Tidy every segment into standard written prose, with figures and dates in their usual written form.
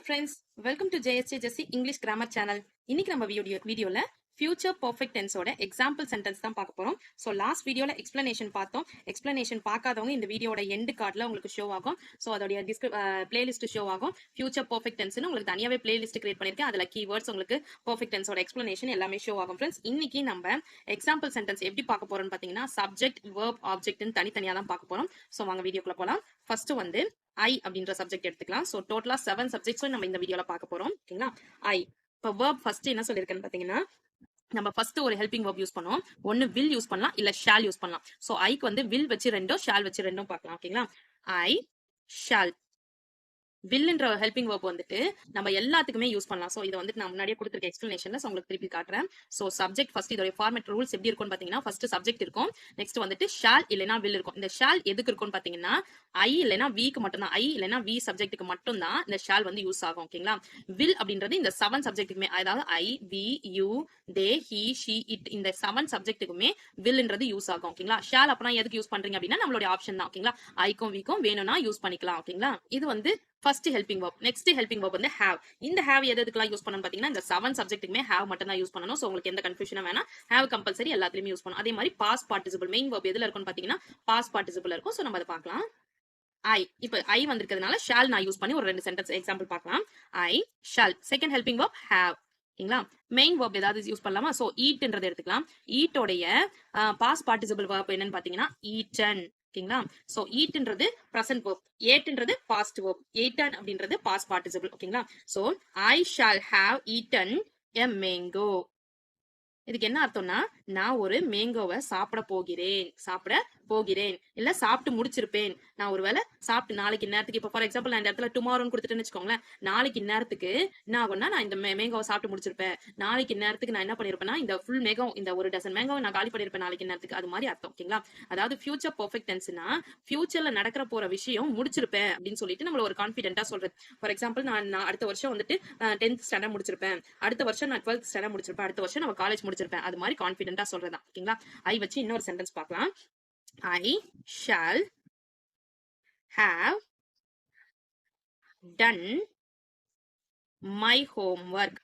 friends, welcome to JSJ Jessie English Grammar Channel. இன்னைக்கு நம்ம வீடியோல future perfect tense ஓட example sentence தான் பார்க்க போறோம். So last வீடியோல explanation பார்த்தோம். explanation பார்க்காதவங்க இந்த வீடியோட end cardல உங்களுக்கு show ஆகும். So அதோட playlist show ஆகும். future perfect tense னு உங்களுக்கு தனியாவே playlist create பண்ணிருக்கேன். அதுல keywords உங்களுக்கு perfect tense ஓட explanation எல்லாமே show ஆகும் friends. இன்னைக்கு நம்ம example sentence எப்படி பார்க்க போறோம்னு பாத்தீங்கன்னா subject, verb, object னு தனித்தனியா தான் பார்க்க போறோம். So வாங்க வீடியோக்குள்ள போலாம். ஃபர்ஸ்ட் வந்து I அப்படின்ற சப்ஜெக்ட் எடுத்துக்கலாம். ஸோ டோட்டலா 7 சப்ஜெக்ட்ஸும் நம்ம இந்த வீடியோல பார்க்க போறோம். ஓகேங்களா? I இப்போ verb ஃபர்ஸ்ட் என்ன சொல்லியிருக்கேன்னு பாத்தீங்கன்னா, நம்ம ஃபர்ஸ்ட் ஒரு ஹெல்பிங் verb யூஸ் பண்ணுவோம். ஒன்னு will யூஸ் பண்ணலாம், இல்ல shall யூஸ் பண்ணலாம். ஸோ ஐக்கு வந்து will வச்சு ரெண்டும், shall வச்சு ரெண்டும் பார்க்கலாம். ஓகேங்களா? I shall. வில்ன்ற ஹெல்பிங் verb வந்துட்டு நம்ம எல்லாத்துக்குமே யூஸ் பண்ணலாம். சோ இதை வந்துட்டு நான் முன்னாடியே கொடுத்துருக்க எக்ஸ்பிளனேஷன்ல உங்களுக்கு திருப்பி காட்டுறேன். சோ சப்ஜெக்ட் ஃபர்ஸ்ட் இதோட ஃபார்மேட் ரூல்ஸ் எப்படி இருக்கும்னு பாத்தீங்கன்னா, ஃபர்ஸ்ட் சப்ஜெக்ட் இருக்கும், நெக்ஸ்ட் வந்துட்டு ஷால் இல்லைனா வில் இருக்கும். இந்த ஷால் எதுக்கு இருக்கும்னு பாத்தீங்கன்னா, ஐ இல்லைனா விக்கு மட்டும் தான், ஐ இல்லைனா வி சப்ஜெக்ட்டுக்கு மட்டும் தான் இந்த ஷால் வந்து யூஸ் ஆகும். ஓகேங்களா? வில் அப்படின்றது இந்த 7 சப்ஜெக்ட்டுக்குமே, அதாவது I, we, you, they, he, she, it, இந்த 7 சப்ஜெக்ட்டுக்குமே வில்ன்றது யூஸ் ஆகும். ஓகேங்களா? ஷால் அப்பனா எதுக்கு யூஸ் பண்றீங்க அப்படின்னா நம்மளுடைய ஆப்ஷன் தான். ஓகேங்களா? ஐக்கும் விக்கும் வேணும்னா யூஸ் பண்ணிக்கலாம். ஓகேங்களா? இது வந்து first helping verb. Next helping verb வந்து have. இந்த have எதுக்கெல்லாம் யூஸ் பண்ணணும் பாத்தீங்கன்னா, இந்த 7 சப்ஜெக்ட்டுக்குமே have மட்டும் தான் யூஸ் பண்ணணும். சோ உங்களுக்கு எந்த கன்ஃபியூஷனும் வேணாம். have கம்பல்சரி எல்லாத்துலயுமே யூஸ் பண்ணணும். அதே மாதிரி past participle மெயின் verb எதுல இருக்கும்னு பாத்தீங்கன்னா past participle இருக்கும். சோ நம்ம அதை பார்க்கலாம். I இப்போ I வந்திருக்கிறதுனால shall நான் யூஸ் பண்ணி ஒரு 2 சென்டென்ஸ் எக்ஸாம்பிள் பார்க்கலாம். I shall. Second helping verb have. ஓகேங்களா? மெயின் verb ஏதாவது யூஸ் பண்ணலாமா? சோ eatன்றது எடுத்துக்கலாம். eat உடைய past participle verb என்னன்னு பாத்தீங்கன்னா eaten. ஓகேங்களா? சோ ஈட்ன்றது பிரசன்ட் verb, ஏட்ன்றது பாஸ்ட் verb, ஏட்டன் அப்படின்றது பாஸ்ட் பார்ட்டிசிபிள். ஓகேங்களா? So I shall have eaten a mango. இதுக்கு என்ன அர்த்தம்னா, நான் ஒரு மேங்கோவை சாப்பிட போகிறேன் இல்ல சாப்பிட்டு முடிச்சிருப்பேன். நான் ஒருவேளை சாப்பிட்டு நாளைக்கு நேரத்துக்கு, இப்போ ஃபார் எக்ஸாம்பிள் நான் இந்த இடத்துல டுமாரோன்னு கொடுத்துட்டேன்னு வச்சுக்கோங்களேன், நாளைக்கு நேரத்துக்கு என்ன ஆகும்னா நான் இந்த மேங்கோவை சாப்பிட்டு முடிச்சிருப்பேன். நாளைக்கு நேரத்துக்கு நான் என்ன பண்ணிருப்பேன்னா இந்த ஃபுல் மேங்கோ, இந்த ஒரு டசன் மேங்கோவை நான் காலி பண்ணிருப்பேன் நாளைக்கு நேரத்துக்கு. அது மாதிரி அர்த்தம். ஓகேங்களா? அதாவது ஃபியூச்சர் பெர்ஃபெக்ட் டென்ஸ்னா ஃபியூச்சர்ல நடக்கிற போற விஷயம் முடிச்சிருப்பேன் அப்படின்னு சொல்லிட்டு நம்மள ஒரு கான்ஃபிடென்ட்டா சொல்றது. ஃபார் எக்ஸாம்பிள் நான் அடுத்த வருஷம் வந்துட்டு 10th ஸ்டாண்டர்ட் முடிச்சிருப்பேன், அடுத்த வருஷம் நான் 12th ஸ்டாண்டர்ட் முடிச்சிருப்பேன், அடுத்த வருஷம் நம்ம காலேஜ் முடிச்சிருப்பேன். அது மாதிரி கான்ஃபிடென்ட்டா சொல்றதா. ஓகேங்களா? ஐ வச்சு இன்னொரு சென்டென்ஸ் பார்க்கலாம். I shall have done my homework.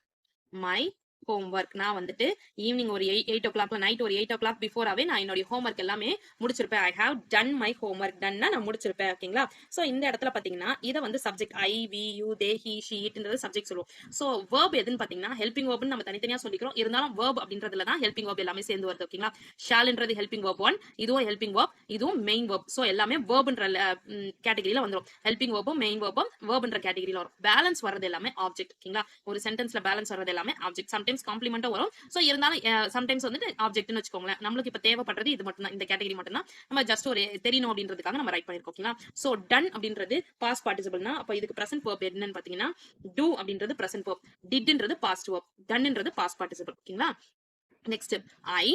நான் வந்துட்டு ஈவினிங் ஒரு 8 o'clock நைட் ஒரு 8 o'clock பிஃபோராவே நான் என்னோட ஹோம்ஒர்க் எல்லாமே முடிச்சிருப்பேன். I have done my homework. டன்னா நான் முடிச்சிருப்பேன். ஓகேங்களா? சோ இந்த இடத்துல பாத்தீங்கன்னா இதை வந்து subject I, we, you, they, he, she, இட்ன்றது சப்ஜெக்ட் சொல்லுவோம். சோ வேர்ப் எதுன்னு பாத்தீங்கன்னா ஹெல்பிங் வேர்ப்னு நம்ம தனித்தனியா சொல்லிக்கிறோம். இருந்தாலும் வேர்ப் அப்படின்றதுல தான் ஹெல்பிங் வேர்ப் எல்லாமே சேர்ந்து வருது. ஓகேங்களா? ஷால்ன்றது ஹெல்பிங் வேர்ப் 1, இதுவும் ஹெல்பிங் வேர்ப், இதுவும் மெயின் வேர்ப். சோ எல்லாமே வேர்ப்ன்ற கேட்டகரியில வந்துரும். ஹெல்பிங் வேர்பும் மெயின் வேர்பும் வேர்ப்ன்ற கேட்டகரியில வரும். பேலன்ஸ் வரது எல்லாமே ஆப்ஜெக்ட். ஓகேங்களா? ஒரு சென்டென்ஸ்ல பேலன்ஸ் வரது எல்லாமே ஆப்ஜெக்ட். சம்டைம்ஸ் காம்ப்ளிமெண்டா வரும். சோ இருந்தாலும் சம்டைம்ஸ் வந்துட்டு ஆப்ஜெக்ட்னு வச்சுக்கோங்களேன். நம்மளுக்கு இப்ப தேவைப்படுறது இது மட்டும் தான், இந்த கேட்டகரி மட்டும் தான். நம்ம ஜஸ்ட் ஒரு தெரியணும் அப்படின்றதுக்காக நம்ம ரைட் பண்ணிருக்கோம். ஓகேங்களா? சோ டன் அப்படின்றது பாஸ்ட் பார்ட்டிசிபிள்னா அப்ப இதுக்கு பிரசன்ட் verb என்னன்னு பாத்தீங்கன்னா do அப்படின்றது பிரசன்ட் verb, didன்றது பாஸ்ட் verb, doneன்றது பாஸ்ட் பார்ட்டிசிபிள். ஓகேங்களா? நெக்ஸ்ட் I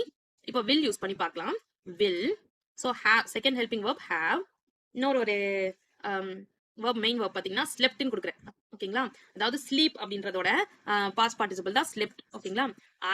இப்போ will யூஸ் பண்ணி பார்க்கலாம். will. சோ have second helping verb have. இன்னொரு ஒரு verb மெயின் verb பாத்தீங்கன்னா slept ன்னு கொடுக்குறேன். ஓகேங்களா? அதாவது sleep அப்படின்றதோட பாஸ்ட் பார்ட்டிசிபிள் தான் slept. ஓகேங்களா?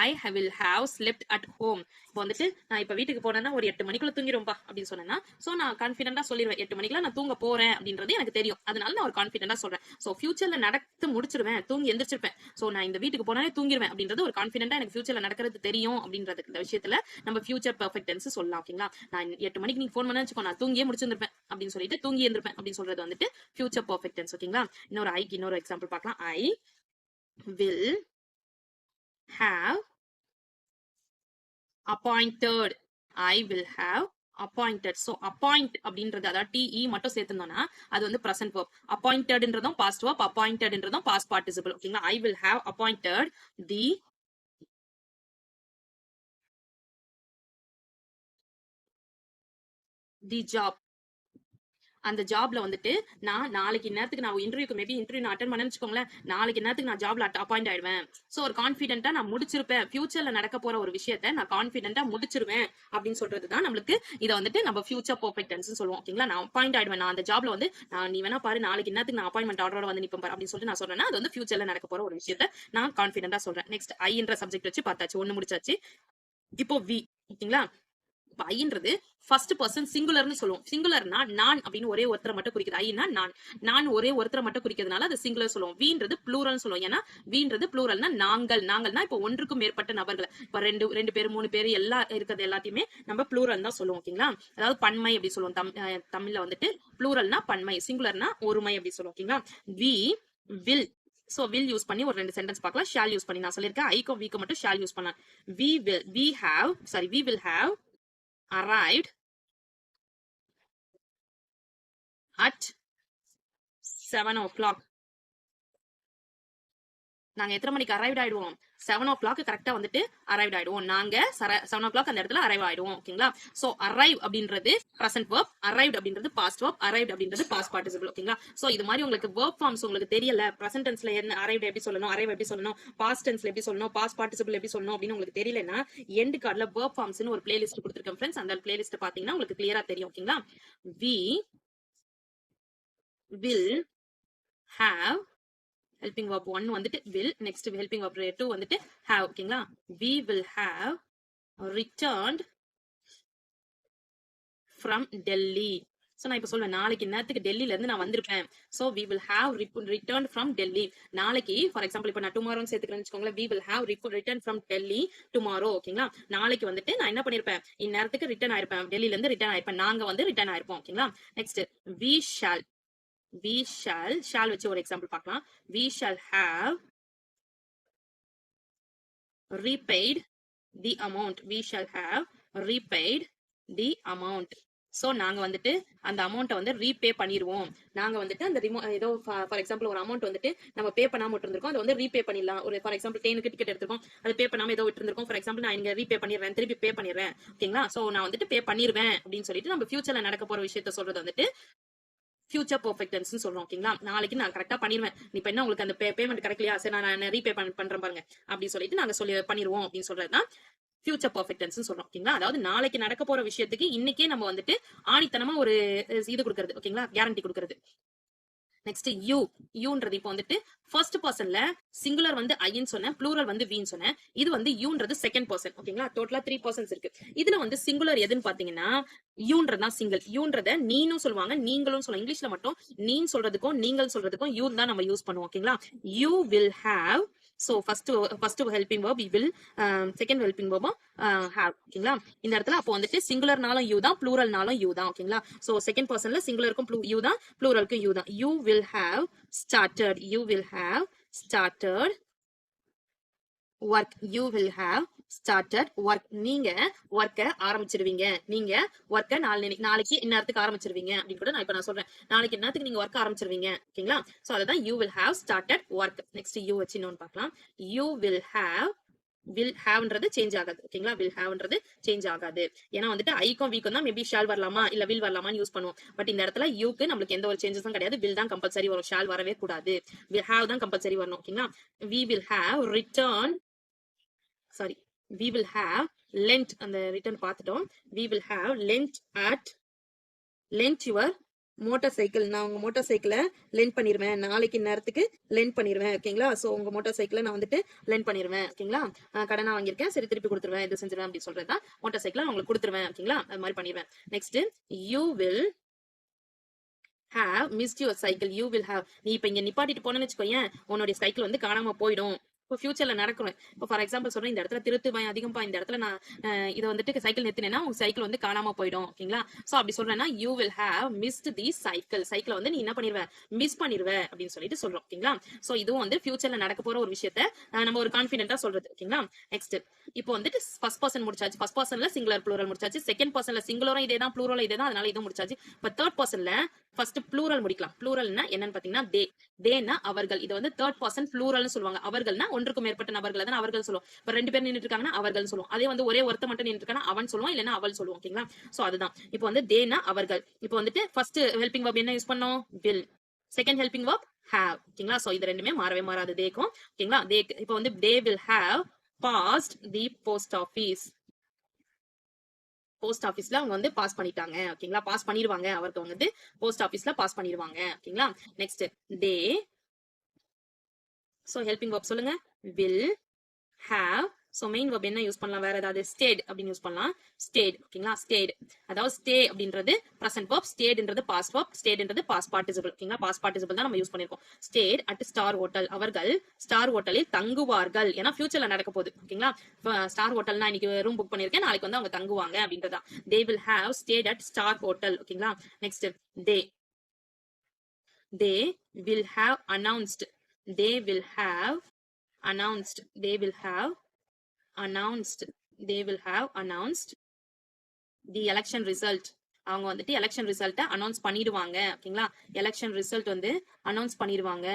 I will have slept at home. இப்போ வந்துட்டு நான் இப்ப வீட்டுக்கு போனேன்னா ஒரு 8 மணிக்குள்ள தூங்கிடும்பா அப்படின்னு சொன்னேன்னா, சோ நான் கான்ஃபிடென்ட்டா சொல்லிடுவேன் 8 மணிக்குள்ள நான் தூங்க போறேன் அப்படின்றது எனக்கு தெரியும். அதனால நான் ஒரு கான்ஃபிடென்ட்டா சொல்றேன். சோ ஃபியூச்சர்ல நடந்து முடிச்சிருவேன், தூங்கி எந்திரிச்சிருப்பேன். சோ நான் இந்த வீட்டுக்கு போனாலே தூங்கிடுவேன் அப்படின்றது ஒரு கான்ஃபிடென்ட்டா எனக்கு ஃபியூச்சர்ல நடக்கிறது தெரியும் அப்படின்றதுக்கு இந்த விஷயத்துல நம்ம ஃபியூச்சர் பெர்ஃபெக்ட் டென்ஸ் சொல்லலாம். ஓகேங்களா? நான் 8 மணிக்கு நீங்க ஃபோன் பண்ணா வச்சுக்கோ, நான் தூங்கியே முடிச்சிருந்திருப்பேன் அப்படின்னு சொல்லிட்டு தூங்கி எழுந்திருப்பேன் அப்படின்னு சொல்றது வந்துட்டு ஃபியூச்சர் பெர்ஃபெக்ட் டென்ஸ். ஓகேங்களா? இன்னொரு ஐக்கு இன்னொரு எக்ஸாம்பிள் பார்க்கலாம். I will have appointed. I will have appointed. So appoint அப்படின்றது அதாவது te மட்டும் சேர்த்துனோம்னா அது வந்து present verb. appointedன்றதும் past verb, appointedன்றதும் past participle. ஓகேங்களா? I will have appointed the job. அந்த ஜாப்ல வந்துட்டு நான் நாளைக்கு நேரத்துக்கு நான் இன்டர்வியூக்கு மேபி இன்டர்வியூ நான் அட்டெண்ட் பண்ணேன்னு வச்சுக்கோங்களேன், நாளைக்கு நேரத்துக்கு நான் ஜாப்ல அப்பாயிண்ட் ஆயிடுவேன். சோ ஒரு கான்ஃபிடென்ட்டா நான் முடிச்சிருப்பேன், ஃபியூச்சர்ல நடக்க போற ஒரு விஷயத்தை நான் கான்ஃபிடென்ட்டா முடிச்சிருவேன் அப்படின்னு சொல்றதுதான் நம்மளுக்கு இதை வந்துட்டு நம்ம ஃபியூச்சர் பெர்ஃபெக்ட் டென்ஸ் சொல்லுவோம். ஓகேங்களா? நான் அப்பாயிண்ட் ஆயிடுவேன், நான் அந்த ஜாப்ல வந்து நீ வேணா பாரு நாளைக்கு நேரத்துக்கு நான் அப்பாயின்மெண்ட் ஆர்டரோட வந்து நிப்பேன் பாரு அப்படின்னு சொல்லிட்டு நான் சொல்றேன்னா அது வந்து ஃபியூச்சர்ல நடக்க போற ஒரு விஷயத்தை நான் கான்ஃபிடென்ட்டா சொல்றேன். நெக்ஸ்ட் ஐ என்ற சப்ஜெக்ட் வச்சு பார்த்தாச்சு, ஒன்னு முடிச்சாச்சு. இப்போ வி. ஓகேங்களா? ஐன்றது ஃபர்ஸ்ட் பர்சன் சிங்குலர்னு சொல்லுவோம். சிங்குலர்னா நான் அப்படின்னு ஒரே ஒருத்தரை மட்டும் குறிக்குது. ஐனா நான் ஒரே ஒருத்தரை மட்டும் குறிக்கிறதுனால அது சிங்குலர் சொல்லுவோம். வீன்றது ப்ளூரல் சொல்லுவோம். ஏன்னா வீன்றது ப்ளூரல்னா நாங்கள்னா இப்போ ஒன்றுக்கும் மேற்பட்ட நபர்கள், இப்ப ரெண்டு பேர் 3 பேர் எல்லாம் இருக்கிறது எல்லாத்தையுமே நம்ம ப்ளூரல் தான் சொல்லுவோம். ஓகேங்களா? அதாவது பன்மை அப்படி சொல்லுவோம். தமிழ்ல வந்துட்டு ப்ளூரல்னா பன்மை, சிங்குலர்னா ஒருமை அப்படி சொல்லுவோம். ஓகேங்களா? We will, so will use பண்ணி ஒரு 2 சென்டென்ஸ் பார்க்கலாம். ஷால் யூஸ் பண்ணி நான் சொல்லிருக்கேன். ஐக்கும் வீக்கு மட்டும் ஷால் யூஸ் பண்ணலாம். we will have arrived at 7 o'clock. நாங்க எத்தனை மணிக்கு அரைவ்ட் ஆயிடுவோம்? 7 o'clock கரெக்டா வந்துட்டு அரைவ்ட் ஆயிடுவோம். நாங்க 7 o'clock அந்த இடத்துல அரைவ் ஆயிடுவோம். ஓகேங்களா? சோ அரைவ் அப்படின்றது பிரசன்ட் verb, arrived அப்படின்றது past verb, arrived அப்படின்றது past participle. ஓகேங்களா? சோ இது மாதிரி உங்களுக்கு verb forms உங்களுக்கு தெரியல, பிரசன்ட் டென்ஸ்ல என்ன arrived எப்படி சொல்லணும், arrive எப்படி சொல்லணும், past tenseல எப்படி சொல்லணும், past participle எப்படி சொல்லணும் அப்படின்னு உங்களுக்கு தெரியலன்னா எண்ட் கார்டுல verb forms னு ஒரு பிளேலிஸ்ட் கொடுத்திருக்கேன் ஃப்ரெண்ட்ஸ். அந்த பிளேலிஸ்ட் பாத்தீங்கன்னா உங்களுக்கு கிளியரா தெரியும். ஓகேங்களா? we will have helping verb 1 வந்துட்டு will, next helping verb 2 வந்துட்டு have. ஓகேங்களா? we will have returned from Delhi. So நான் இப்ப சொல்வேன், நாளைக்கு நேரத்துக்கு டெல்லில இருந்து நான் வந்திருப்பேன். So we will have returned from Delhi. நாளைக்கு ஃபார் எக்ஸாம்பிள் இப்ப நான் டுமாரோன்னு சேர்த்துக்கிறேன்னு வச்சுக்கோங்களேன். we will have returned from Delhi tomorrow. ஓகேங்களா? நாளைக்கு வந்துட்டு நான் என்ன பண்ணிருப்பேன், இந்நேரத்துக்கு ரிட்டர்ன் ஆயிருப்பேன், டெல்லில இருந்து ரிட்டர்ன் ஆயிருப்பேன், நாங்க வந்து ரிட்டர்ன் ஆயிருப்போம். ஓகேங்களா? நெக்ஸ்ட் we shall வச்சு ஒரு எக்ஸாம்பிள் பார்க்கலாம். we shall have repaid the amount. we shall have repaid the amount. So நாங்க வந்துட்டு அந்த அமௌண்ட்டை வந்து ரீபே பண்ணிடுவோம். நாங்க வந்துட்டு அந்த ஏதோ ஃபார் எக்ஸாம்பிள் ஒரு அமௌண்ட் வந்துட்டு நம்ம பே பண்ணாம விட்டுருக்கோம், அதை வந்து ரீபே பண்ணிடலாம். ஒரு ஃபார் எக்ஸாம்பிள் ட்ரெயினுக்கு டிக்கெட் எடுத்திருக்கோம், அது பே பண்ணாம ஏதோ விட்டுருக்கோம். ஃபார் எக்ஸாம்பிள் நான் இங்க ரீபே பண்ணிடுறேன், திருப்பி பே பண்ணிடுறேன். ஓகேங்களா? சோ நான் வந்துட்டு பே பண்ணிடுவேன் அப்படின்னு சொல்லிட்டு நம்ம ஃபியூச்சர்ல நடக்க போற விஷயத்த சொல்றது வந்துட்டு ஃபியூச்சர் பெர்ஃபெக்ட் டென்ஸ்னு சொல்றோம். ஓகேங்களா? நாளைக்கு நான் கரெக்டா பண்ணிடுவேன், இப்ப என்ன உங்களுக்கு அந்த பேமெண்ட் கிடைக்கலையா, சரி நான் ரீபே பண்றேன் பாருங்க அப்படின்னு சொல்லிட்டு நாங்க பண்ணிடுவோம் அப்படின்னு சொல்றதுதான் ஃபியூச்சர் பெர்ஃபெக்ட் டென்ஸ்னு சொல்றோம். ஓகேங்களா? அதாவது நாளைக்கு நடக்க போற விஷயத்துக்கு இன்னைக்கே நம்ம வந்துட்டு ஆணித்தனமா ஒரு இது கொடுக்கறது. ஓகேங்களா? கேரண்டி கொடுக்கறது. நெக்ஸ்ட் யூன்றது இப்போ வந்துட்டு ஃபர்ஸ்ட் பர்சன்ல சிங்குலர் வந்து ஐன்னு சொன்னேன், ப்ளூரல் வந்து வீன்னு சொன்னேன். இது வந்து யூன்றது செகண்ட் பர்சன். ஓகேங்களா? டோட்டலா 3 பர்சன்ஸ் இருக்கு. இதுல வந்து சிங்குலர் எதுன்னு பாத்தீங்கன்னா யூன்றதான் சிங்கிள். யூன்றத நீனும் சொல்லுவாங்க, நீங்களும் சொல்லுவாங்க. இங்கிலீஷ்ல மட்டும் நீன்னு சொல்றதுக்கும் நீங்கள் சொல்றதுக்கும் யூ தான் நம்ம யூஸ் பண்ணுவோம். ஓகேங்களா? You will have. So first helping verb will, second helping verb have. ஓகேங்களா? இந்த இடத்துல அப்போ வந்துட்டு சிங்குலர்னாலும் யூ தான், ப்ளூரல்னாலும் யூ தான். ஓகேங்களா? சோ செகண்ட் பர்சன்ல சிங்குலருக்கும் யூ தான், ப்ளூரலுக்கும் யூ தான். You will have started. You will have started work. you will have started work. நீங்க ஒர்க்க ஆரம்பிச்சிருவீங்க. நீங்க ஒர்க்க நாளைக்கு இந்நேரத்துக்கு ஆரம்பிச்சிருவீங்க அப்படின்னு கூட நான் இப்ப நான் சொல்றேன். நாளைக்கு இந்நேரத்துக்கு நீங்க ஒர்க் ஆரம்பிச்சிருவீங்க. ஓகேங்களா? சோ அதுதான் you will have started work. Next you வச்சு இன்னொன்னு பார்க்கலாம். you will haveன்றது சேஞ்ச் ஆகாது. ஓகேங்களா? will haveன்றது சேஞ்ச் ஆகாது. ஏன்னா வந்துட்டு ஐக்கும் வீக்கும் தான் மேபி ஷால் வரலாமா இல்ல will வரலாமான்னு யூஸ் பண்ணுவோம். பட் இந்த இடத்துல யூக்கு நம்மளுக்கு எந்த ஒரு சேஞ்சஸும் கிடையாது. will தான் கம்பல்சரி வரும், ஷால் வரவே கூடாது. will have தான் கம்பல்சரி வரணும். ஓகேங்களா? we will have lent, அந்த ரிட்டர்ன் பார்த்துட்டோம். we will have lent your motor cycle. நான் உங்க மோட்டார் சைக்கிளை லென்ட் பண்ணிடுவேன், நாளைக்கு நேரத்துக்கு லென்ட் பண்ணிடுவேன். ஓகேங்களா? சோ உங்க மோட்டார் சைக்கிளை நான் வந்துட்டு லென்ட் பண்ணிடுவேன். ஓகேங்களா? கடனா வாங்கியிருக்கேன், சரி திருப்பி கொடுத்துருவேன், இது செஞ்சிருவேன் அப்படின்னு சொல்றதுதான் மோட்டார் சைக்கிளை உங்களுக்கு கொடுத்துருவேன். ஓகேங்களா? அது மாதிரி பண்ணிடுவேன். Next you will have missed your cycle. you will have, நீ இப்ப இங்க நிப்பாட்டிட்டு போனேன்னு வச்சுக்கோயேன், உன்னுடைய சைக்கிள் வந்து காணாம போயிடும். இப்போ ஃபியூச்சர்ல நடக்கும். இப்போ ஃபார் எக்ஸாம்பிள் சொல்றேன், இந்த இடத்துல திருத்துவேன் அதிகம்பா, இந்த இடத்துல நான் இதை வந்துட்டு சைக்கிள் நிறுத்தினேன்னா உங்க சைக்கிள் வந்து காணாம போயிடும். ஓகேங்களா? சோ அப்படி சொல்றேன்னா you will have missed the cycle. சைக்கிளை வந்து நீ என்ன பண்ணிடுவ, மிஸ் பண்ணிடுவ அப்படின்னு சொல்லிட்டு சொல்றோம். ஓகேங்களா? சோ இதுவும் வந்து ஃபியூச்சர்ல நடக்க போற ஒரு விஷயத்த நம்ம ஒரு கான்பிடென்ட்டா சொல்றது. ஓகேங்களா? நெக்ஸ்ட் இப்போ வந்துட்டு ஃபர்ஸ்ட் பர்சன் முடிச்சாச்சு. ஃபர்ஸ்ட் பர்சன்ல சிங்குலர் ப்ளூரல் முடிச்சாச்சு. செகண்ட் பர்சன்ல சிங்குலரும் இதே தான், ப்ளூரலும் இதே தான், அதனால இதுவும் முடிச்சாச்சு. இப்போ தேர்ட் பர்சன்ல ஃபர்ஸ்ட் ப்ளூரல் முடிக்கலாம். ப்ளூரல்னா என்னன்னு பாத்தீங்கன்னா தேனா அவர்கள். இது வந்து தேர்ட் பர்சன் ப்ளூரல்னு சொல்லுவாங்க. அவர்கள்னா ஒன்றுக்கு மேற்பட்ட நபர்கள் தான் அவர்கள் சொல்லுவோம். இப்ப 2 பேர் நின்னுட்டு இருக்காங்கன்னா அவர்கள் சொல்லுவோம். அதே வந்து ஒரே ஒருத்த மட்டும் நின்னுட்டு இருக்கானா அவன் சொல்லுவோம், இல்லன்னா அவள் சொல்லுவோம். ஓகேங்களா? சோ அதுதான் இப்போ வந்து தேனா அவர்கள். இப்போ வந்துட்டு ஃபர்ஸ்ட் ஹெல்பிங் verb என்ன யூஸ் பண்ணோம், will. Second helping verb have. ஓகேங்களா? சோ இது ரெண்டுமே மாறவே மாறாது தேக்கும். ஓகேங்களா? இப்போ வந்து they will have passed the post office. Post ஆபீஸ்ல அவங்க வந்து பாஸ் பண்ணிட்டாங்க. ஓகேங்களா? பாஸ் பண்ணிடுவாங்க, அவருக்கு வந்து போஸ்ட் ஆபீஸ்ல பாஸ் பண்ணிடுவாங்க. ஓகேங்களா? Next they. So helping verb சொல்லுங்க. will have so main verb என்ன யூஸ் பண்ணலாம், வேற ஏதாவது stayed அப்படின்னு யூஸ் பண்ணலாம். stayed ஓகேங்களா, stayed. அதாவது stay அப்படின்றது present verb, stayedன்றது past verb, stayedன்றது past participle ஓகேங்களா. past participle தான் நம்ம யூஸ் பண்ணிருக்கோம். stayed at star hotel, அவர்கள் ஸ்டார் ஹோட்டலில் தங்குவார்கள். ஏன்னா ஃபியூச்சர்ல நடக்க போகுது ஓகேங்களா. ஸ்டார் ஹோட்டல்னா இன்னைக்கு ரூம் புக் பண்ணிருக்கேன், நாளைக்கு வந்து அவங்க தங்குவாங்க அப்படின்றதா. they will have stayed at star hotel ஓகேங்களா. Next they will have announced, they will have announced, they will have announced, they will have announced the election result. அவங்க வந்துட்டு எலெக்ஷன் ரிசல்ட்டை அனௌன்ஸ் பண்ணிடுவாங்க ஓகேங்களா. எலெக்ஷன் ரிசல்ட் வந்து announce பண்ணிடுவாங்க,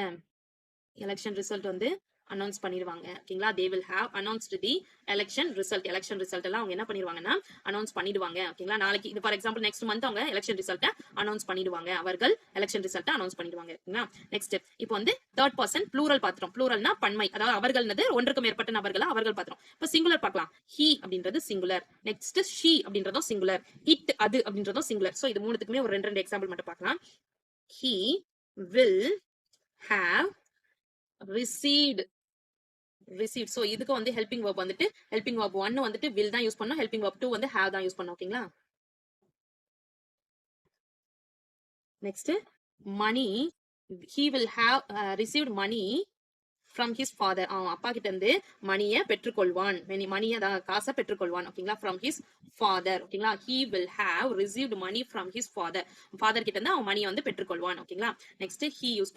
election result வந்து announce பண்ணிடுவாங்க ஓகேங்களா. they will have announced the election result, election result எல்லாம் அவங்க என்ன பண்ணிடுவாங்கன்னா அனௌன்ஸ் பண்ணிடுவாங்க ஓகேங்களா. நாளைக்கு இது ஃபார் எக்ஸாம்பிள் நெக்ஸ்ட் மந்த் அவங்க எலெக்ஷன் ரிசல்ட்டை அனௌன்ஸ் பண்ணிடுவாங்க, அவர்கள் எலெக்ஷன் ரிசல்ட்டை அனௌன்ஸ் பண்ணிடுவாங்க ஓகேங்களா. நெக்ஸ்ட் இப்போ வந்து தேர்ட் பர்சன் ப்ளூரல் பாத்திரம், ப்ளூரல்னா பன்மை, அதாவது அவர்கள்னது ஒன்றுக்கு மேற்பட்ட நபர்களா அவர்கள் பாத்திரம். இப்போ சிங்குலர் பார்க்கலாம், he அப்படின்றது சிங்குலர், நெக்ஸ்ட் she அப்படின்றதும் சிங்குலர், it அது அப்படின்றதும் சிங்குலர். சோ இது மூணுத்துக்குமே ஒரு ரெண்டு எக்ஸாம்பிள் மட்டும் பார்க்கலாம். he will have received, received. So இதுக்கு வந்து ஹெல்பிங் verb வந்துட்டு ஹெல்பிங் verb 1 வந்துட்டு will தான் யூஸ் பண்ணோம், ஹெல்பிங் verb 2 வந்து have தான் யூஸ் பண்ணோம் ஓகேங்களா. Next money, he will have received money from his father. அவன் அப்பா கிட்ட இருந்து மணியை பெற்றுக்கொள்வான், மணியை காசை பெற்றுக்கொள்வான் ஓகேங்களா. from his father ஓகேங்களா. he will have received money from his father, father கிட்ட இருந்து அவன் மணியை வந்து பெற்றுக்கொள்வான் ஓகேங்களா. நெக்ஸ்ட் he யூஸ்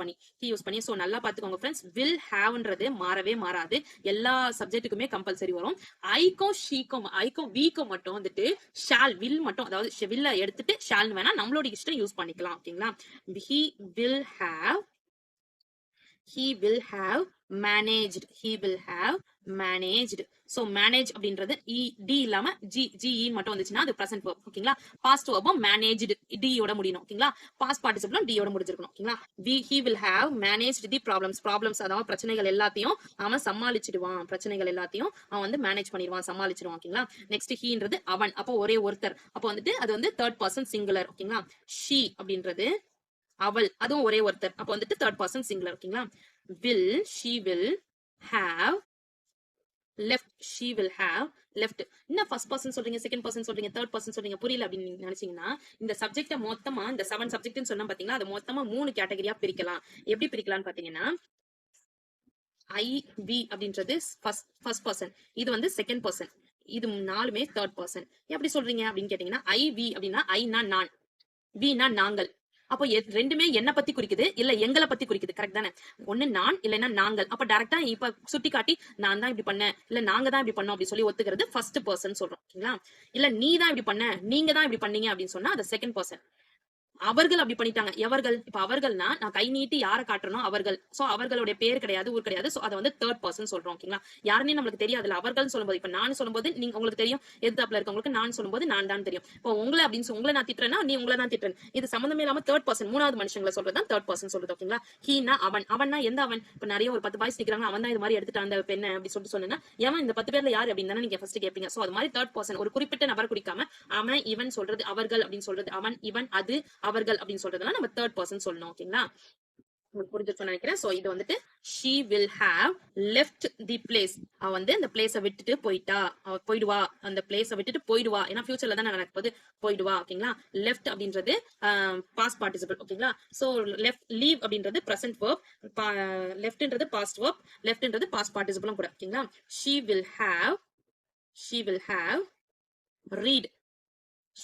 பண்ணி சோ நல்லா பாத்துக்கோங்க ஃப்ரெண்ட்ஸ். will haveன்றது மாறவே மாறாது, எல்லா சப்ஜெக்ட்டுக்குமே கம்பல்சரி வரும். ஐக்கும் ஷீக்கும் ஐக்கும் வீக்கும் மட்டும் வந்துட்டு ஷால் வில் மட்டும், அதாவது வில்ல எடுத்துட்டு ஷால்னு வேணா நம்மளோட இஷ்டம் யூஸ் பண்ணிக்கலாம் ஓகேங்களா. he will have, he will have managed, he will have managed. so manage அப்படின்றது d இல்லாம g மட்டும் வந்துச்சுன்னா அது present verb ஓகேங்களா. past verb managed d யோட முடியணும் ஓகேங்களா. past participle d யோட முடிஞ்சிருக்கணும் ஓகேங்களா. he will have managed the problems அதாவது பிரச்சனைகள் எல்லாத்தையும் அவன் சமாளிச்சிடுவான், பிரச்சனைகள் எல்லாத்தையும் அவன் வந்து மேனேஜ் பண்ணிடுவான், சமாளிச்சிடுவான் ஓகேங்களா. நெக்ஸ்ட் ஹீன்றது அவன், அப்போ ஒரே ஒருத்தர், அப்போ வந்துட்டு அது வந்து தேர்ட் பர்சன் சிங்குலர் ஓகேங்களா. she அப்படின்றது அவள், அதுவும் ஒரே ஒருத்தர், அப்போ வந்துட்டு தேர்ட் பர்சன் சிங்குலர் ஓகேங்களா. will, she will have left, she will have left. என்ன ஃபர்ஸ்ட் பர்சன் சொல்றீங்க, செகண்ட் பர்சன் சொல்றீங்க, தேர்ட் பர்சன் சொல்றீங்க, புரியல அப்படின்னு நீங்க நினைச்சீங்கன்னா இந்த சப்ஜெக்ட மொத்தமா இந்த 7 சப்ஜெக்ட்னு சொன்னா பாத்தீங்கன்னா அது மொத்தமா 3 கேட்டகரியா பிரிக்கலாம். எப்படி பிரிக்கலாம்னு பாத்தீங்கன்னா ஐ வி அப்படின்றது ஃபர்ஸ்ட் பர்சன், இது வந்து செகண்ட் பர்சன், இது நாலுமே தேர்ட் பர்சன். எப்படி சொல்றீங்க அப்படின்னு கேட்டீங்கன்னா ஐ வி அப்படின்னா ஐனா நான், வினா நாங்கள், அப்போ ரெண்டுமே என்ன பத்தி குறிக்குது இல்ல எங்களை பத்தி குறிக்குது, கரெக்ட் தானே. ஒண்ணு நான் இல்லைன்னா நாங்கள், அப்ப டைரக்டா இப்ப சுட்டி காட்டி நான் தான் இப்படி பண்ணேன் இல்ல நாங்க தான் இப்படி பண்ணோம் அப்படி சொல்லி ஒத்துக்கிறது ஃபர்ஸ்ட் பர்சன் சொல்றோம் ஓகேங்களா. இல்ல நீ தான் இப்படி பண்ண, நீங்க தான் இப்படி பண்ணீங்க அப்படின்னு சொன்னா அது செகண்ட் பர்சன். அவர்கள் அப்படி பண்ணிட்டாங்க, எவர்கள், இப்ப அவர்கள்னா நான் கை நீட்டி யாரை காட்டுறனோ அவர்கள், சோ அவர்களுடைய பேர் கிடையாது ஊர் கிடையாது, சோ அதை வந்து தேர்ட் பர்சன் சொல்றோம் ஓகேங்களா. யாருன்னே நம்மளுக்கு தெரியாதுல, அவர்கள் சொல்லும்போது இப்ப நான் சொல்லும்போது நீங்க உங்களுக்கு தெரியும், எதிர்த்தாப்புல இருக்கவங்களுக்கு நான் சொல்லும்போது நான் தான் தெரியும். இப்போ உங்களை அப்படின்னு உங்களை நான் திட்டுறேன்னா நீ உங்களை தான் திட்டுறேன், இது சம்பந்தமே இல்லாம தேர்ட் பர்சன் மூணாவது மனுஷங்களை சொல்றதுதான் தேர்ட் பர்சன் சொல்றது ஓகேங்களா. ஹீனா அவன், அவன்னா எந்த அவன், இப்ப நிறைய ஒரு 10 பாய்ஸ் நிக்கிறாங்க, அவன் தான் இது மாதிரி எடுத்துட்டான் அந்த பெண்ணை அப்படி சொல்லிட்டு சொன்னா ஏன் இந்த 10 பேர்ல யாரு அப்படின்னு தானே நீங்க ஃபர்ஸ்ட் கேட்பீங்க. சோ அது மாதிரி தேர்ட் பர்சன் ஒரு குறிப்பிட்ட நபர் குறிக்காம அவன் இவன் சொல்றது, அவர்கள் அப்படின்னு சொல்றது, அவன் இவன் அது அவர்கள் அப்படின்னு சொல்றது நம்ம தேர்ட் பர்சன் சொல்லணும் ஓகேங்களா. உங்களுக்கு புரிஞ்சிருக்கும்னு நினைக்கிறேன். சோ இது வந்துட்டு she will have left the place, அவ வந்து அந்த பிளேஸை விட்டுட்டு போயிட்டா, அவ போயிடுவா, அந்த பிளேஸை விட்டுட்டு போயிடுவா, ஏன்னா ஃபியூச்சர்ல தான் நடக்க போகுது, போயிடுவா ஓகேங்களா. left அப்படின்றது பாஸ்ட் பார்ட்டிசிபிள் ஓகேங்களா. சோ லீவ் அப்படின்றது பிரசன்ட் verb, leftன்றது பாஸ்ட் verb, leftன்றது பாஸ்ட் பார்ட்டிசிபிளும் கூட ஓகேங்களா. she will have read,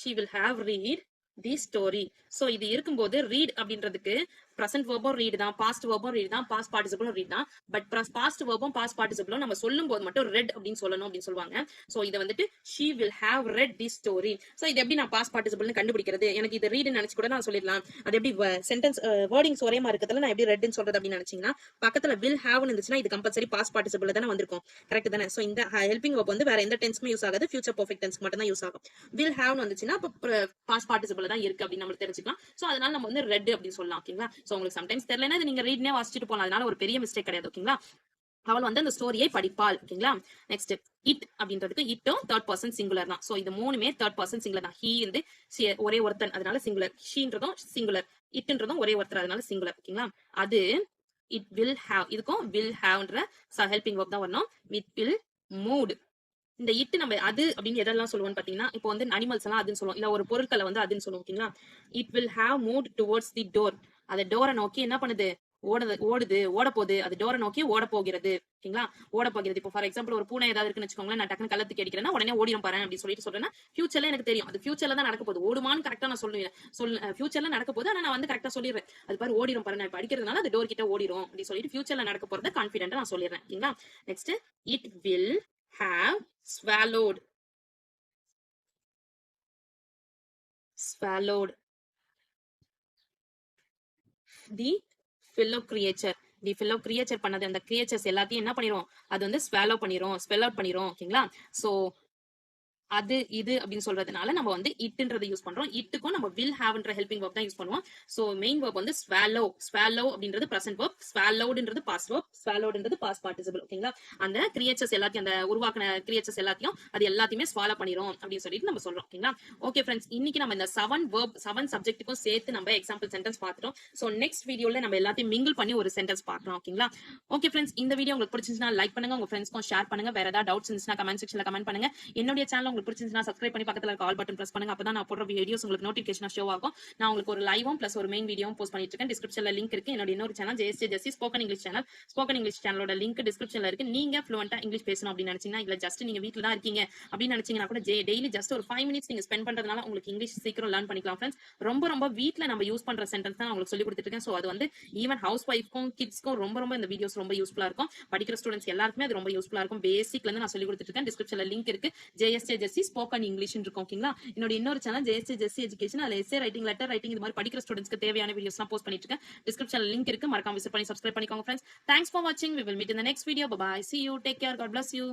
she will have read the story. So இது இருக்கும்போது read அப்படின்றதுக்கு present verbம் read தான், past verbம் read தான், past participle read தான். பட் past verbம் past participle நம்ம சொல்லும்போது மட்டும் read அப்படின்னு சொல்லணும் அப்படின்னு சொல்லுவாங்க. சோ இத வந்துட்டு she will have read this story. So இது எப்படி நான் past participle னு கண்டுபிடிக்கிறது, எனக்கு இது read னு நினைச்சு கூட நான் சொல்லிடலாம். அது எப்படி சென்டென்ஸ் வேர்டிங்ஸ் ஒரே மாதிரி இருக்கறதுல நான் எப்படி read னு சொல்றது அப்படின்னு நினைச்சீங்கன்னா பக்கத்துல will have னு இருந்துச்சுன்னா இது கம்பல்சரி past participle தான வந்திருக்கும், கரெக்ட் தானே. சோ இந்த helping verb வந்து வேற எந்த டென்ஸ்க்குமே யூஸ் ஆகாது, future perfect tense மட்டும் தான் யூஸ் ஆகும். will have னு வந்துச்சுன்னா அப்ப past participle தான் இருக்கு அப்படின்னு நம்ம தெரிஞ்சுக்கலாம். சோ அதனால நம்ம வந்து read அப்படின்னு சொல்லலாம் ஓகேங்களா. சோ உங்களுக்கு சம்டைம்ஸ் தெரியலனா இது நீங்க ரீட்னே வாசிச்சிட்டு போலாம், அதனால ஒரு பெரிய மிஸ்டேக் கிடையாது ஓகேங்களா. அவள் வந்து அந்த ஸ்டோரியை படிப்பாள் ஓகேங்களா. நெக்ஸ்ட் இட் அப்படின்றதுக்கு இட்டும் தேர்ட் பர்சன் சிங்குலர் தான். சோ இது மூணுமே தேர்ட் பர்சன் சிங்குலர் தான். ஹீ வந்து ஒரே ஒருத்தன் அதனால சிங்குலர், ஷீன்றதும் சிங்குலர், இட்ன்றதும் ஒரே ஒருத்தர் அதனால சிங்குலர் ஓகேங்களா. அது இட் வில் ஹேவ், இதுக்கும் வில் ஹேவ்ன்ற ஹெல்பிங் verb தான் வரணும். இட் வில் மூட், இந்த இட்டு நம்ம அது அப்படின்னு எதெல்லாம் சொல்லுவோம்னு பாத்தீங்கன்னா, இப்போ வந்து அனிமல்ஸ் எல்லாம் அதுன்னு சொல்லுவோம், இல்ல ஒரு பொருட்களை வந்து அதுன்னு சொல்லுவோம். ஓகேங்களா? It will have moved towards the door. அந்த டோரை நோக்கி என்ன பண்ணுது? ஓடுது, ஓட போகுது. அது டோரை நோக்கி ஓட போகிறது. ஓகேங்களா? ஓட போகிறது. இப்போ ஃபார் எக்ஸாம்பிள் ஒரு பூனை ஏதாவது இருக்குன்னு வச்சுக்கோங்களேன், நான் டக்குனு கள்ளத்துக்கு அடிக்கிறேன்னா உடனே ஓடிடும் பாரு அப்படின்னு சொல்லிட்டு சொல்றேன்னா, ஃபியூச்சர்ல எனக்கு தெரியும் அது ஃபியூச்சர்ல தான் நடக்க போகுது. ஓடுமான்னு கரெக்டா நான் சொல்லுவேன். ஃபியூச்சர்ல நடக்க போகுது, ஆனா நான் வந்து கரெக்டா சொல்லிடுறேன். அது பாரு ஓடிடும் பாரு, நான் இப்ப அடிக்கிறதுனால அது டோர் கிட்ட ஓடிடும் அப்படின்னு சொல்லிட்டு ஃபியூச்சர்ல நடக்க போறத கான்ஃபிடென்ட்டா நான் சொல்லிடுறேன். ஓகேங்களா? Next, it will have swallowed. swallowed the fellow creature. The fellow creature பண்ணது அந்த கிரியேச்சர்ஸ் எல்லாத்தையும் என்ன பண்ணிரும்? அது வந்து swallow பண்ணிரும், spell out பண்ணிரும். ஓகேங்களா? சோ அது இது அப்படின்னு சொல்றதுனால நம்ம வந்து இட்ன்றதை யூஸ் பண்றோம். இட்டுக்கும் நம்ம will haveன்ற ஹெல்பிங் verb தான் யூஸ் பண்ணுவோம். சோ மெயின் verb வந்து swallow. swallow அப்படின்றது present verb, swallowedன்றது past verb, swallowedன்றது past participle. ஓகேங்களா? அந்த கிரியேச்சர்ஸ் எல்லாத்தையும், அந்த உருவாக்குன கிரியேச்சர்ஸ் எல்லாத்தையும் அது எல்லாத்தையுமே swallow பண்ணிரும் அப்படின்னு சொல்லிட்டு நம்ம சொல்றோம். ஓகேங்களா? ஓகே ஃப்ரெண்ட்ஸ், இன்னைக்கு நம்ம இந்த 7 சப்ஜெக்ட்டுக்கும் சேர்த்து நம்ம எக்ஸாம்பிள் சென்டென்ஸ் பார்த்துட்டோம். சோ நெக்ஸ்ட் வீடியோல நம்ம எல்லாத்தையும் மிங்கிள் பண்ணி ஒரு சென்டென்ஸ் பார்க்கலாம். ஓகேங்களா? ஓகே ஃப்ரெண்ட்ஸ், இந்த வீடியோ உங்களுக்கு பிடிச்சிருந்துச்சுன்னா லைக் பண்ணுங்க, உங்க ஃப்ரெண்ட்ஸ்க்கும் ஷேர் பண்ணுங்க. வேற ஏதாவது டவுட்ஸ் இருந்துச்சுன்னா கமெண்ட் செக்ஷன்ல கமெண்ட் பண்ணுங்க. என்னுடைய சேனல் உங்களுக்கு பிடிச்சிருந்துச்சுன்னா சப்ஸ்கிரைப் பண்ணி பக்கத்துல இருக்க ஆல் பட்டன் பிரஸ் பண்ணுங்க. அப்பதான் நான் போடுற வீடியோஸ் உங்களுக்கு நோட்டிஃபிகேஷனா ஷோ ஆகும். நான் உங்களுக்கு ஒரு லைவும் பிளஸ் ஒரு மெயின் வீடியோவும் போஸ்ட் பண்ணிட்டு இருக்கேன். டிஸ்கிரிப்ஷன்ல லிங்க் இருக்கு. என்னோட இன்னொரு channel JSJ Jessie spoken English channel. Spoken English சேனலோட லிங்க் டிஸ்கிரிப்ஷன்ல இருக்கு. நீங்க ஃப்ளூவெண்டா இங்கிலீஷ் பேசணும் அப்படின்னு நினைச்சீங்கன்னா, இல்ல ஜஸ்ட் நீங்க வீட்ல தான் இருக்கீங்க அப்படின்னு நினைச்சீங்கன்னா கூட டெய்லி ஜஸ்ட் ஒரு 5 மினிட்ஸ் நீங்க ஸ்பெண்ட் பண்றதுனால உங்களுக்கு இங்கிலீஷ் சீக்கிரம் லேர்ன் பண்ணிக்கலாம் ஃப்ரெண்ட்ஸ். ரொம்ப வீட்ல நம்ம யூஸ் பண்ற சென்டென்ஸ் தான் உங்களுக்கு சொல்லி கொடுத்துட்டு இருக்கேன். சோ அது வந்து ஈவன் ஹவுஸ் ஒய்ஃப்க்கும் கிட்ஸ்க்கும் ரொம்ப இந்த வீடியோஸ் ரொம்ப யூஸ்ஃபுல்லா இருக்கும். படிக்கிற ஸ்டூடெண்ட்ஸ் எல்லாருக்குமே அது ரொம்ப யூஸ்ஃபுல்லா இருக்கும். பேசிக்ல இருந்து நான் சொல்லி கொடுத்துட்டு இருக்கேன். டிஸ்கிரிப்ஷன்ல லிங்க் இருக்கு. JSJ ஜெஸ்ஸி ஸ்போக்கன் இங்கிலீஷ் இருக்கும். ஓகேங்களா? என்னோட இன்னொரு சேனல் JSJ ஜெஸ்ஸி எஜுகேஷன். அதுல எஸ்ஏ ரைட்டிங், லெட்டர் ரைட்டிங், இது மாதிரி படிக்கிற ஸ்டூடெண்ட்ஸ்க்கு தேவையான வீடியோஸ் எல்லாம் போஸ்ட் பண்ணிட்டு இருக்கேன். டிஸ்கிரிப்ஷன்ல லிங்க் இருக்கு. மறக்காம விசிட் பண்ணி சப்ஸ்கிரைப் பண்ணிக்கோங்க ஃப்ரெண்ட்ஸ். தேங்க்ஸ் ஃபார் வாட்சிங். We will meet in the next video. Bye bye. See you. Take care. God bless you.